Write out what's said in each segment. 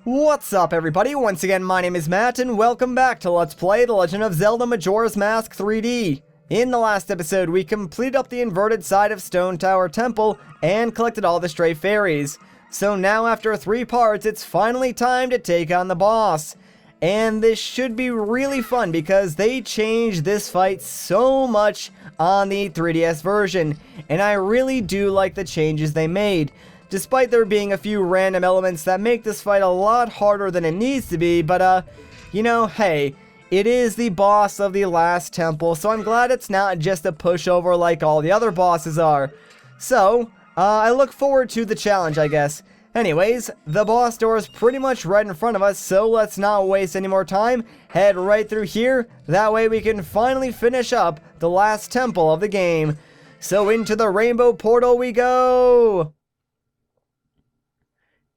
What's up, everybody? Once again, my name is Matt, and welcome back to Let's Play The Legend of Zelda Majora's Mask 3D. In the last episode, we completed up the inverted side of Stone Tower Temple and collected all the stray fairies. So now, after 3 parts, it's finally time to take on the boss. And this should be really fun because they changed this fight so much on the 3DS version, and I really do like the changes they made. Despite there being a few random elements that make this fight a lot harder than it needs to be, but you know, hey, it is the boss of the last temple, so I'm glad it's not just a pushover like all the other bosses are. So, I look forward to the challenge, I guess. Anyways, the boss door is pretty much right in front of us, so let's not waste any more time. Head right through here, that way we can finally finish up the last temple of the game. So into the rainbow portal we go!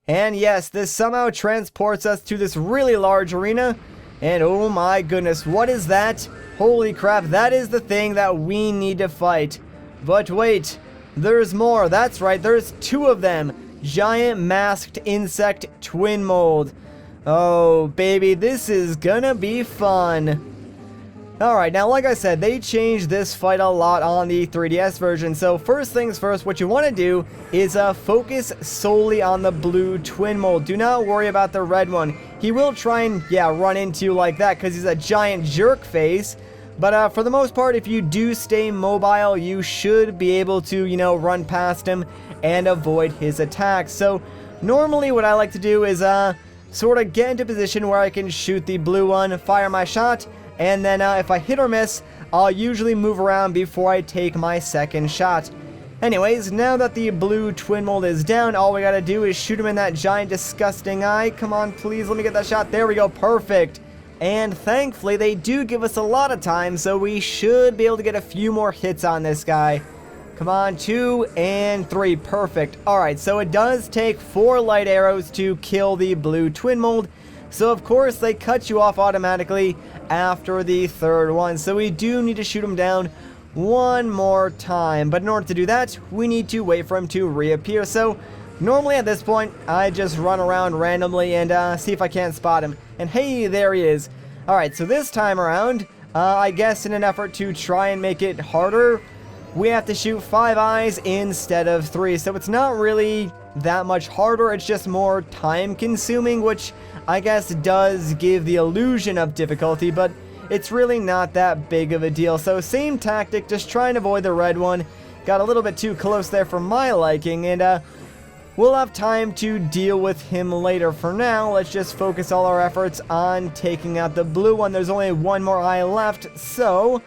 And yes, this somehow transports us to this really large arena. And oh my goodness, what is that? Holy crap, that is the thing that we need to fight. But wait, there's more. That's right, there's 2 of them. Giant masked insect Twinmold. Oh, baby, this is gonna be fun. Alright, now like I said, they changed this fight a lot on the 3DS version, so first things first, what you want to do is focus solely on the blue Twinmold. Do not worry about the red one. He will try and, run into you like that because he's a giant jerk face, but for the most part, if you do stay mobile, you should be able to, run past him and avoid his attacks. So normally what I like to do is sort of get into a position where I can shoot the blue one, fire my shot, and then if I hit or miss, I'll usually move around before I take my second shot. Anyways, now that the blue Twinmold is down, all we gotta do is shoot him in that giant disgusting eye. Come on, please, let me get that shot. There we go, perfect. And thankfully, they do give us a lot of time, so we should be able to get a few more hits on this guy. Come on, 2 and 3, perfect. Alright, so it does take 4 light arrows to kill the blue Twinmold. So of course they cut you off automatically after the 3rd one. So we do need to shoot him down one more time. But in order to do that, we need to wait for him to reappear. So normally at this point, I just run around randomly and see if I can't spot him. And hey, there he is. Alright, so this time around, I guess in an effort to try and make it harder, we have to shoot 5 eyes instead of 3. So it's not really that much harder, it's just more time consuming, which I guess does give the illusion of difficulty, but it's really not that big of a deal. So same tactic, just try and avoid the red one. Got a little bit too close there for my liking, and we'll have time to deal with him later. For now, let's just focus all our efforts on taking out the blue one. There's only 1 more eye left, so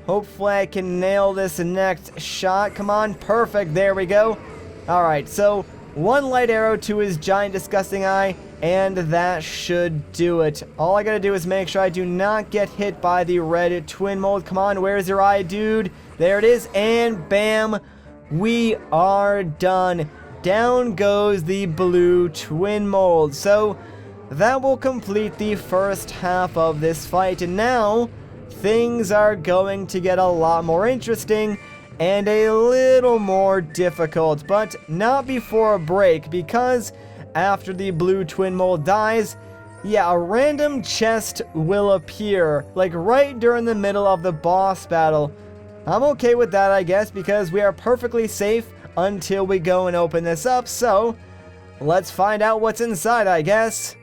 hopefully I can nail this next shot. Come on, perfect, there we go. Alright, so 1 light arrow to his giant disgusting eye, and that should do it. All I gotta do is make sure I do not get hit by the red Twinmold. Come on, where's your eye, dude? There it is, and bam, we are done. Down goes the blue Twinmold. So that will complete the first half of this fight, and now things are going to get a lot more interesting and a little more difficult, but not before a break, because after the blue Twinmold dies, a random chest will appear, like right during the middle of the boss battle. I'm okay with that, I guess, because we are perfectly safe until we go and open this up, so let's find out what's inside, I guess.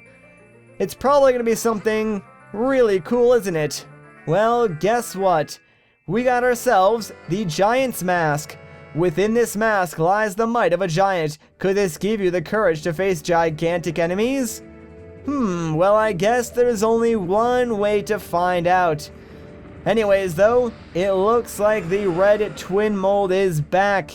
It's probably going to be something really cool, isn't it? Well, guess what? We got ourselves the Giant's Mask. Within this mask lies the might of a giant. Could this give you the courage to face gigantic enemies? Well, I guess there's only one way to find out. Anyways, though, it looks like the red Twinmold is back.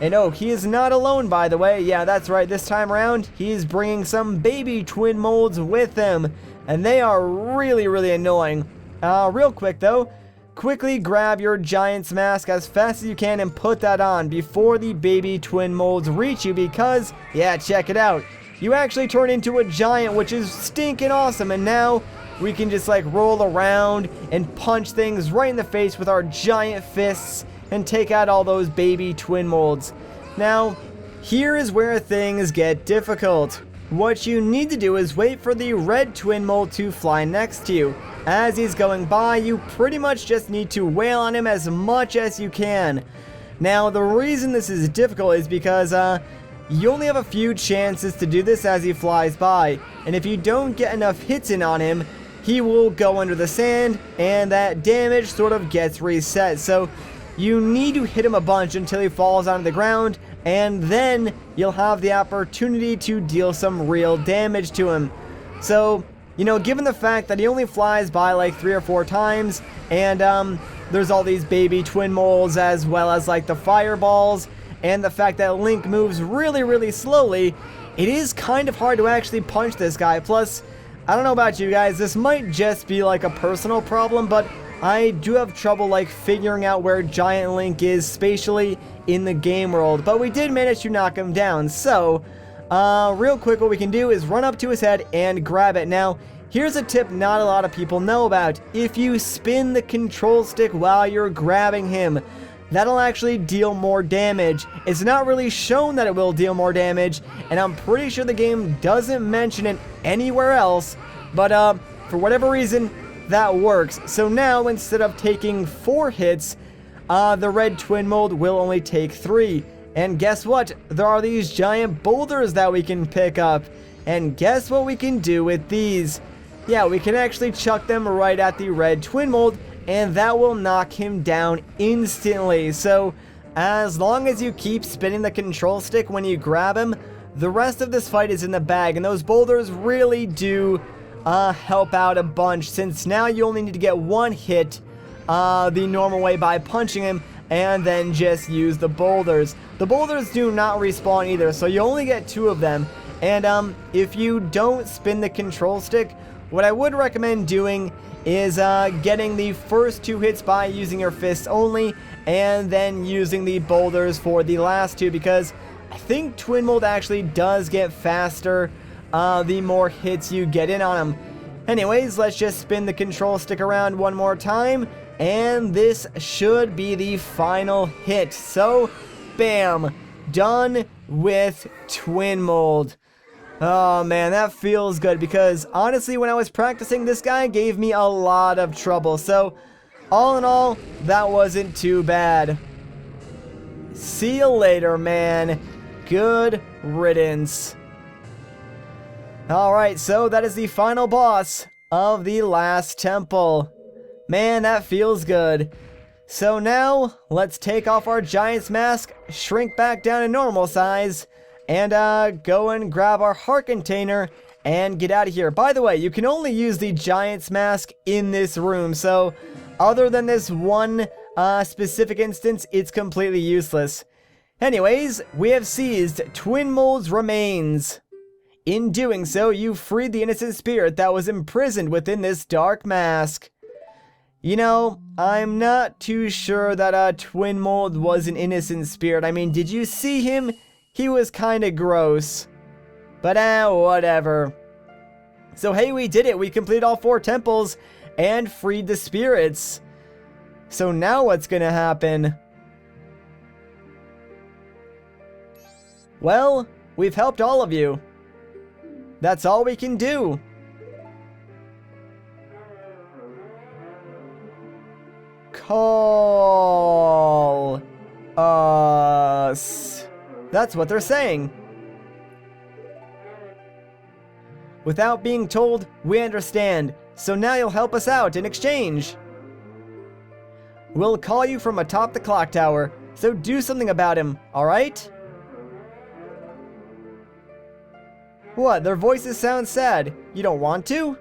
And oh, he is not alone, by the way. Yeah, that's right, this time around, he's bringing some baby Twinmolds with him. And they are really, really annoying. Real quick, though, quickly grab your Giant's Mask as fast as you can and put that on before the baby Twinmolds reach you, because, check it out. You actually turn into a giant, which is stinking awesome, and now we can just like roll around and punch things right in the face with our giant fists and take out all those baby Twinmolds. Now, here is where things get difficult. what you need to do is wait for the red Twinmold to fly next to you. As he's going by, you pretty much just need to wail on him as much as you can. Now, the reason this is difficult is because, you only have a few chances to do this as he flies by. And if you don't get enough hits in on him, he will go under the sand, and that damage sort of gets reset. So, you need to hit him a bunch until he falls onto the ground, and then you'll have the opportunity to deal some real damage to him. So, you know, given the fact that he only flies by like 3 or 4 times, and there's all these baby Twinmolds as well as like the fireballs, and the fact that Link moves really slowly, it is kind of hard to actually punch this guy. Plus, I don't know about you guys, this might just be like a personal problem, but I do have trouble like figuring out where Giant Link is spatially in the game world. But we did manage to knock him down, so real quick what we can do is run up to his head and grab it. Now, here's a tip not a lot of people know about. If you spin the control stick while you're grabbing him, that'll actually deal more damage. It's not really shown that it will deal more damage, and I'm pretty sure the game doesn't mention it anywhere else, but for whatever reason, that works. So now, instead of taking 4 hits, the red Twinmold will only take 3. And guess what? There are these giant boulders that we can pick up. And guess what we can do with these? Yeah, we can actually chuck them right at the red Twinmold, and that will knock him down instantly. So, as long as you keep spinning the control stick when you grab him, the rest of this fight is in the bag, and those boulders really do help out a bunch, since now you only need to get 1 hit the normal way by punching him, and then just use the boulders. The boulders do not respawn either, so you only get 2 of them. And if you don't spin the control stick, what I would recommend doing is getting the first 2 hits by using your fists only, and then using the boulders for the last 2, because I think Twinmold actually does get faster the more hits you get in on him. Anyways, let's just spin the control stick around one more time, and this should be the final hit. So, bam, done with Twinmold. Oh man, that feels good, because honestly, when I was practicing, this guy gave me a lot of trouble. So, all in all, that wasn't too bad. See you later, man. Good riddance. Alright, so that is the final boss of the last temple. Man, that feels good. So now, let's take off our Giant's Mask, shrink back down to normal size, and go and grab our heart container and get out of here. By the way, you can only use the Giant's Mask in this room, so other than this one specific instance, it's completely useless. Anyways, we have seized Twinmold's remains. In doing so, you freed the innocent spirit that was imprisoned within this dark mask. You know, I'm not too sure that Twinmold was an innocent spirit. I mean, did you see him? He was kinda gross. But whatever. So hey, we did it. We completed all 4 temples and freed the spirits. So now what's gonna happen? Well, we've helped all of you. That's all we can do. Call us. That's what they're saying. Without being told, we understand. So now you'll help us out in exchange. We'll call you from atop the clock tower, so do something about him, alright? What, their voices sound sad. You don't want to?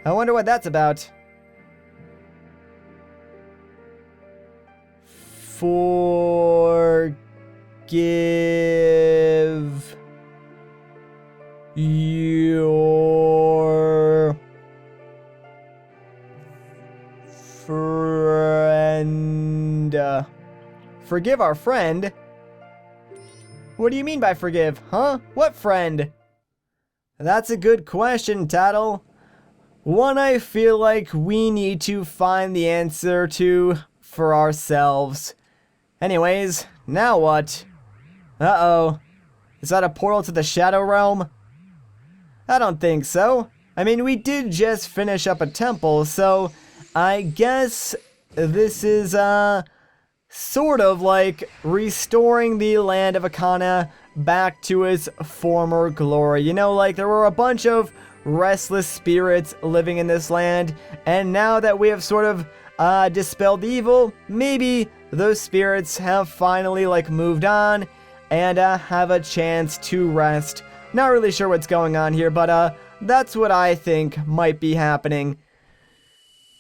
I wonder what that's about. Forgive your friend. Forgive our friend? What do you mean by forgive, huh? What friend? That's a good question, Tattle. One I feel like we need to find the answer to for ourselves. Anyways, now what? Uh-oh. Is that a portal to the Shadow Realm? I don't think so. I mean, we did just finish up a temple, so I guess this is, sort of like restoring the land of Akana back to its former glory. You know, like there were a bunch of restless spirits living in this land, and now that we have sort of dispelled the evil, maybe those spirits have finally like moved on and have a chance to rest. Not really sure what's going on here, but that's what I think might be happening.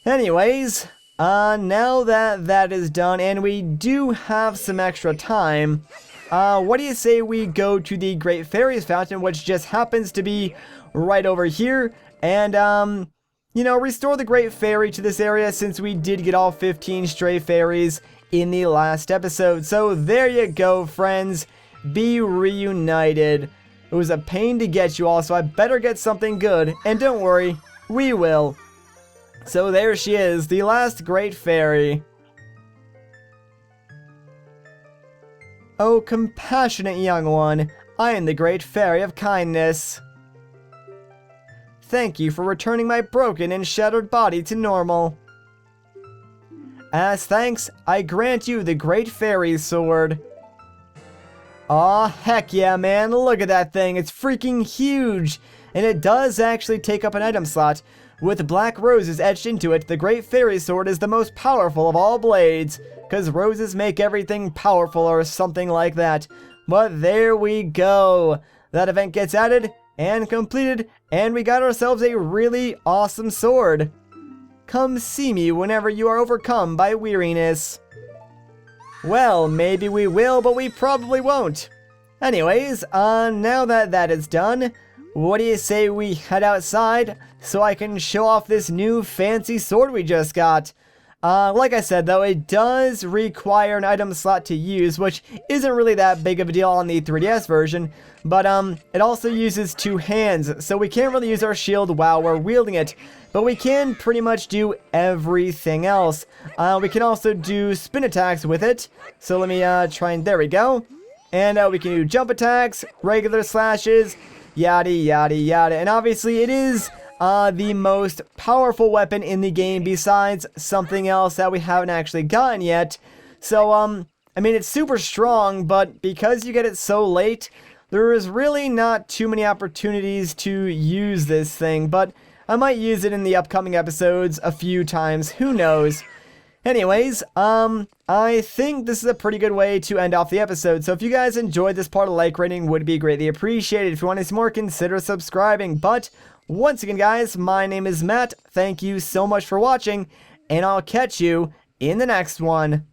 Anyways, now that that is done and we do have some extra time, what do you say we go to the Great Fairies Fountain, which just happens to be right over here, and you know, restore the Great Fairy to this area since we did get all 15 stray fairies in the last episode. So there you go, friends. Be reunited. It was a pain to get you all, so I better get something good. And don't worry, we will. So there she is, the last Great Fairy. Oh, compassionate young one, I am the Great Fairy of Kindness. Thank you for returning my broken and shattered body to normal. As thanks, I grant you the Great Fairy's Sword. Aw, heck yeah, man, look at that thing, it's freaking huge! And it does actually take up an item slot. With black roses etched into it, the Great Fairy's Sword is the most powerful of all blades, because roses make everything powerful or something like that. But there we go! That event gets added and completed, and we got ourselves a really awesome sword. Come see me whenever you are overcome by weariness. Well, maybe we will, but we probably won't. Anyways, now that that is done, what do you say we head outside so I can show off this new fancy sword we just got? Like I said though, it does require an item slot to use, which isn't really that big of a deal on the 3DS version, but it also uses two hands, so we can't really use our shield while we're wielding it, but we can pretty much do everything else. We can also do spin attacks with it, so let me try and there we go. And we can do jump attacks, regular slashes, yada yada yada, and obviously it is the most powerful weapon in the game besides something else that we haven't actually gotten yet. So I mean, it's super strong, but because you get it so late, there is really not too many opportunities to use this thing, but I might use it in the upcoming episodes a few times, who knows. Anyways, I think this is a pretty good way to end off the episode, so if you guys enjoyed this part, a like rating would be greatly appreciated. If you want to see more, consider subscribing. But once again, guys, my name is Matt, thank you so much for watching, and I'll catch you in the next one.